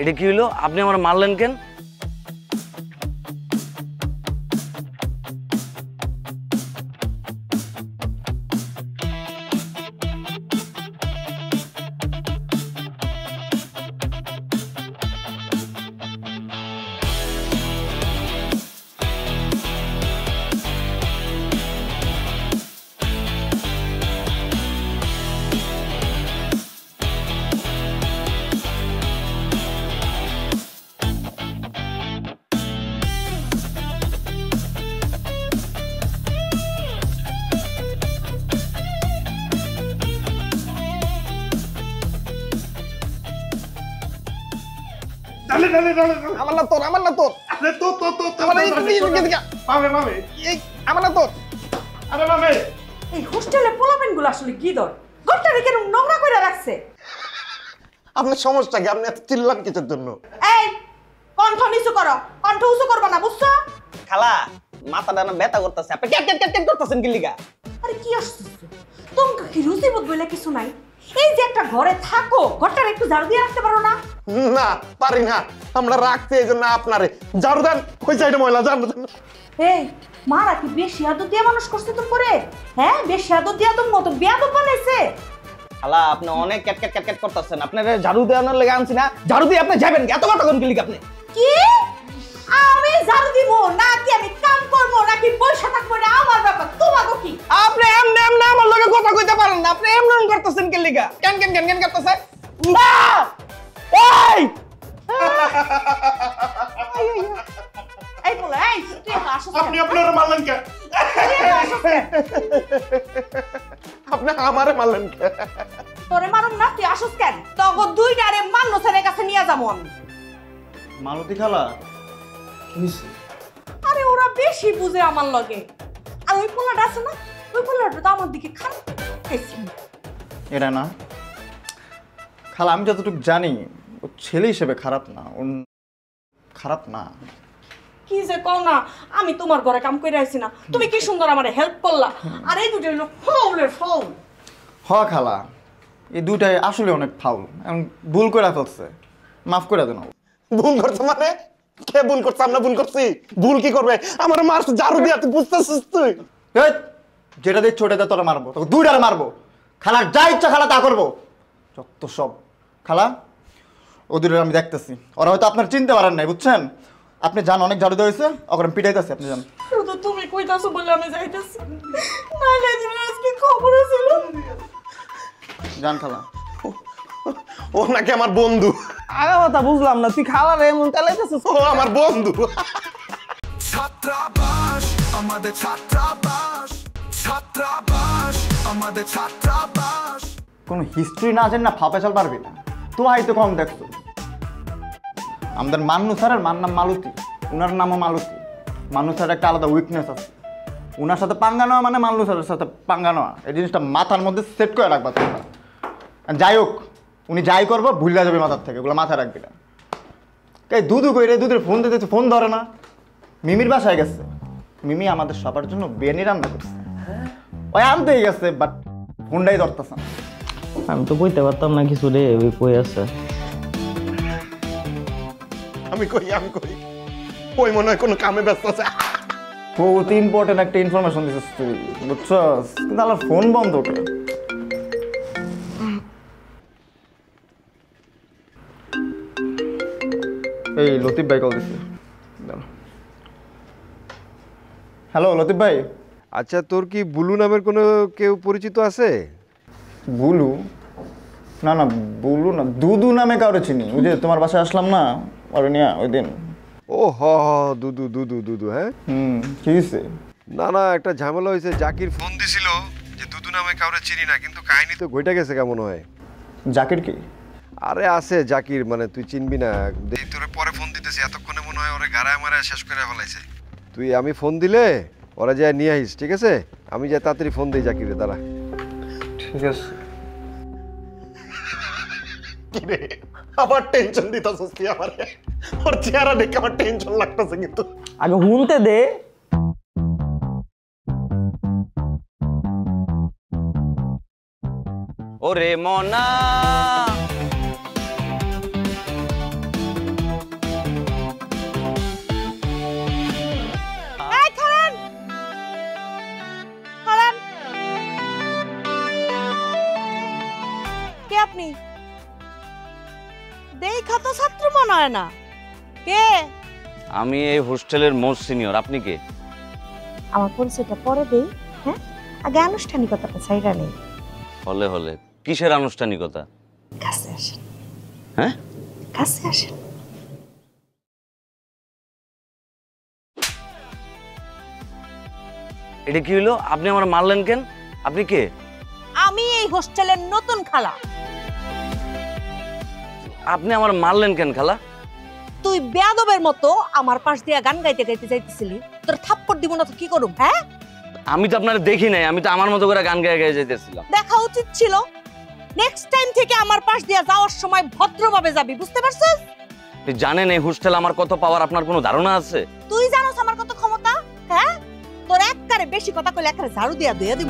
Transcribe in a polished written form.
এটা কি হলো? আপনি আমার মারলেন কেন? আমার না তোর এই হোস্টেলে পোলাপেনগুলো আসলে কি দর ঘরটারে কেন নোংরা করে রাখছে? আপনার সমস্যা কি? আপনি এত চিল্লান কিসের জন্য? এই কণ্ঠ নিচু করো, কণ্ঠ উঁচু করবা না, বুঝছো? খালা মাথাটা না ব্যথা করতেছে, আপনি ক্যাট ক্যাট ক্যাট ক্যাট করতেছেন কি লিগা? আরে কি আশ্চর্য, তোমাকে কি রুচিবোধ বলে কিছু নাই? এই যে একটা ঘরে থাকো, ঘরটারে একটু ঝাড়ু দিয়ে রাখতে পারো না? না পারি না, আমরা রাখছি এই জন্য আপনারে ঝাড়ু দেন, ওই সাইডে ময়লা ঝাড়ু দেন। এই মারা কি বেশি আদর দিয়ে মানুষ করছে তো করে? হ্যাঁ, বেশি আদর দিয়ে তোর মতো বেয়াদব বানাইছে। খালা আপনি অনেক ক্যাট ক্যাট ক্যাট ক্যাট করতেছেন, আপনার ঝাড়ু দেওয়ানোর লেগে আনছি না, ঝাড়ু দিয়ে আপনি যাবেন এত কথা কোন কি লিগা? আপনি কি আমি ঝাড়ু দিব নাকি আমি কাম করব নাকি পয়সা থাকবো না আমার ব্যাপার, তোমাকে কি? আপনি এমনি এমনি আমার লগে কথা কইতে পারেন না, আপনি এমন করতেছেন কি লিগা? কেন কেন কেন কেন করতেছে? না এই এই বলে এই তুই আসছ আপনি আপনারে মারলেন কেন? আপনি আমারে মারলেন কেন? তোরে মারুম না, তুই আসছ কেন? তগো দুইটারে মান্নো ছেলের কাছে নিয়ে যাবো আমি। মালতী খালা কি হইছে? আরে ওরা বেশি বুঝে আমার লগে। আর ওই পোলাটা আছে না, ওই পোলাটা তো আমার দিকে খারাপ খাইছে। এটা না খালা, আমি যতটুকু জানি ও ছেলে হিসেবে খারাপ না, ও খারাপ না। কি যে কও না, আমি তোমার ঘরে কাম করে আইছি না, তুমি কি সুন্দর আমারে হেল্প করলা। আর এই দুটো হলো ফাউলের ফাউল। হ খালা, এই দুইটাই আসলে অনেক ফাউল, এখন ভুল করে ফেলছে, মাফ করে দেন। ভুল করছে মানে? কে ভুল করছে? আমরা ভুল করছি? ভুল কি করবে? আমার মারছে ঝাড়ু দিয়ে, তুই বুঝতেছিস? তুই এই, যেটা দেখছো ওটাতে তোরা মারবো, তোকে দুইটারে মারবো, খালার যা ইচ্ছা খালা তা করবো, যত সব। খালা ও দুটো আমি দেখতেছি, ওরা হয়তো আপনার চিনতে পারেন নাই, বুঝছেন? আপনি জান অনেক ঝাড়ু দেওয়া হয়েছে, ওখানে পিটাইতেছে, আপনি জান। শুধু তুমি কইতাছো বলে আমি যাইতাছি, নাইলে দিন আজকে খবর ছিল। জান খালা। ও নাকি আমার বন্ধু। আগা কথা বুঝলাম না, তুই খালার এমন চালাইতেছিস? ও আমার বন্ধু। ছাত্রাবাস আমাদের ছাত্রাবাস, ছাত্রাবাস আমাদের ছাত্রাবাস। কোনো হিস্ট্রি না জানি না ফাপেশাল পারবি না, তো হয়তো কম দেখছো। আমাদের মান্নু স্যারের মার নাম মালতী, উনার নামও মালতী। মান্নু স্যারের একটা আলাদা উইকনেস আছে, উনার সাথে পাঙ্গা নেওয়া মানে মান্নু স্যারের সাথে পাঙ্গা নেওয়া, এই জিনিসটা মাথার মধ্যে সেট করে রাখবা তোমরা। যাই হোক, উনি যাই করবো ভুলে যাবে মাথার থেকে, ওগুলো মাথায় রাখবি না। এই দুধু কই রে, দুধের ফোন দিতে ফোন ধরে না। মিমির বাসায় গেছে, মিমি আমাদের সবার জন্য বিরিয়ানি রান্না করছে, ওই আনতেই গেছে, বাট ফোনটাই ধরতেছে না। আমি তো কইতে পারতাম না কিছু রে, ওই কই আছে। আমি কই ওই মনে হয় কোনো কামে ব্যস্ত আছে। বহুত ইম্পর্টেন্ট একটা ইনফরমেশন দিছিস তুই, বুঝছস? কিন্তু আমার ফোন বন্ধ ওটা। এই লতিফ ভাই কল দিছে। হ্যালো লতিফ ভাই। আচ্ছা, তোর কি বুলু নামের কোনো কেউ পরিচিত আছে? বুলু? না না, বুলু না, দুদু নামে কাউরে চিনি। ওই যে তোমার বাসায় আসলাম না ওরে নিয়ে ওই দিন। ও হ হ, দুদু দুদু দুদু, হ্যাঁ। কি হয়েছে? না না, একটা ঝামেলা হয়েছে। জাকির ফোন দিছিল যে দুদু নামে কাউরে চিনি না, কিন্তু কাহিনী তো ঘটে গেছে কেমন হয়। জাকির কি? আরে আছে জাকির, মানে তুই চিনবি না। তোরে পরে ফোন দিতেছি, এতক্ষণে মনে হয় ওরে গাড়ায় মারায় শেষ করে ফেলাইছে। তুই আমি ফোন দিলে ওরা যায় নিয়ে আইস, ঠিক আছে? আমি যাই তাড়াতাড়ি ফোন দিই জাকিরে, দাঁড়া। ঠিক আছে। কিরে আবার টেনশন দিতাছস তুই আমারে? ওর চেহারা দেখে আমার টেনশন লাগতেছে। কিন্তু আগে হুনতে দে। ওরে মনা কে আপনি? দেখা তো ছাত্র মনে হয় না। কে? আমি এই হোস্টেলের মোস্ট সিনিয়র। আপনি কে? আমার পরিচয়টা পরে দেই। হ্যাঁ, আগে আনুষ্ঠানিকতাটা ছাইরা নেই। হলে হলে কিসের আনুষ্ঠানিকতা? কাছে আসেন। হ্যাঁ, কাছে আসেন। এটা কি হলো? আপনি আমার মারলেন কেন? আপনি কে? আমি এই হোস্টেলের নতুন খালা। আপনি আমার মারলেন কেন খালা? তুই বেয়াদবের মতো আমার পাশ দিয়া গান গাইতে গাইতে যাইতেছিলি, তোর থাপ্পড় দিব না তো কি করুম? হ্যাঁ, আমি তো আপনার দেখি নাই, আমি তো আমার মতো করে গান গায়ে গায়ে যাইতেছিলাম। দেখা উচিত ছিল। নেক্সট টাইম থেকে আমার পাশ দিয়া যাওয়ার সময় ভদ্রভাবে যাবি, বুঝতে পারছিস? আপনি জানেন এই হোস্টেল আমার কত পাওয়ার, আপনার কোনো ধারণা আছে? তুই জানোস আমার কত ক্ষমতা? হ্যাঁ, তোর একবারে বেশি কথা কইলে একবারে ঝাড়ু দিয়া ধুইয়া দিব।